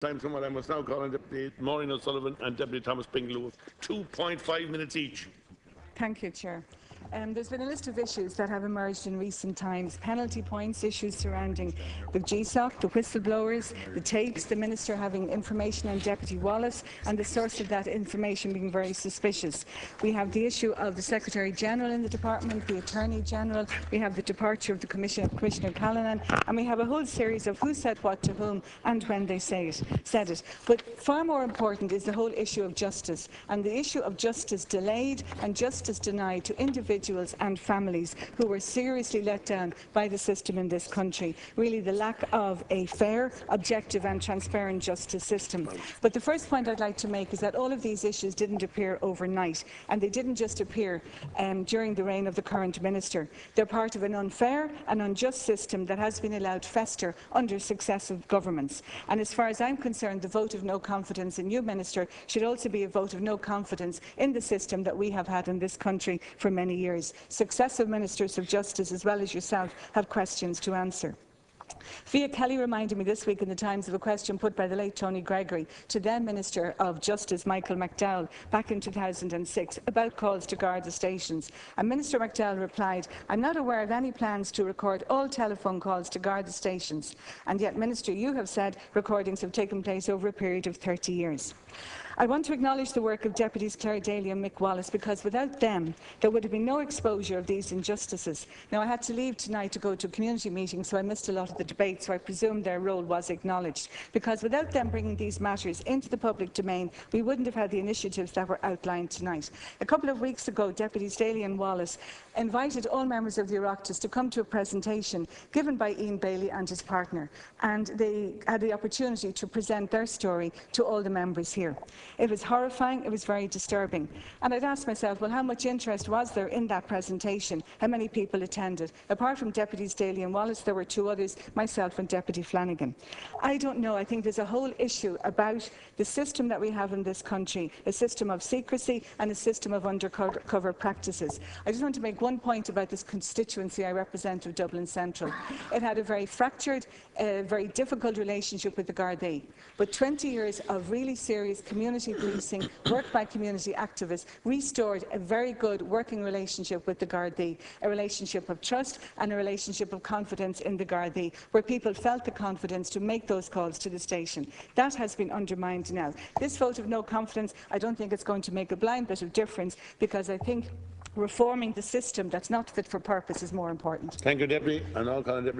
Time somewhat, I must now call on Deputy Maureen O'Sullivan and Deputy Thomas Bingley with 2.5 minutes each. Thank you, Chair. There's been a list of issues that have emerged in recent times. Penalty points, issues surrounding the GSOC, the whistleblowers, the tapes, the Minister having information on Deputy Wallace and the source of that information being very suspicious. We have the issue of the Secretary-General in the Department, the Attorney-General, we have the departure of the Commissioner Callanan, and we have a whole series of who said what to whom and when they said it. But far more important is the whole issue of justice, and the issue of justice delayed and justice denied to individuals and families who were seriously let down by the system in this country. Really the lack of a fair, objective and transparent justice system. But the first point I'd like to make is that all of these issues didn't appear overnight, and they didn't just appear during the reign of the current minister. They're part of an unfair and unjust system that has been allowed fester under successive governments. And as far as I'm concerned, the vote of no confidence in you, Minister, should also be a vote of no confidence in the system that we have had in this country for many years. Successive ministers of justice, as well as yourself, have questions to answer. Fia Kelly reminded me this week in the Times of a question put by the late Tony Gregory to then Minister of Justice Michael McDowell back in 2006 about calls to Garda stations. And Minister McDowell replied, "I'm not aware of any plans to record all telephone calls to Garda stations." And yet, Minister, you have said recordings have taken place over a period of 30 years. I want to acknowledge the work of Deputies Claire Daly and Mick Wallace, because without them there would have been no exposure of these injustices. Now, I had to leave tonight to go to a community meeting, so I missed a lot of the debate, so I presume their role was acknowledged. Because without them bringing these matters into the public domain, we wouldn't have had the initiatives that were outlined tonight. A couple of weeks ago, Deputies Daly and Wallace invited all members of the Oireachtas to come to a presentation given by Ian Bailey and his partner, and they had the opportunity to present their story to all the members here. It was horrifying, it was very disturbing. And I'd asked myself, well, how much interest was there in that presentation? How many people attended? Apart from Deputies Daly and Wallace, there were two others, myself and Deputy Flanagan. I don't know, I think there's a whole issue about the system that we have in this country, a system of secrecy and a system of undercover practices. I just want to make one point about this constituency I represent of Dublin Central. It had a very fractured, very difficult relationship with the Gardaí, but 20 years of really serious community policing, work by community activists, restored a very good working relationship with the Gardaí, a relationship of trust and a relationship of confidence in the Gardaí, where people felt the confidence to make those calls to the station. That has been undermined now. This vote of no confidence, I don't think it's going to make a blind bit of difference, because I think reforming the system that's not fit for purpose is more important. Thank you, Deputy. And I'll call on Deputy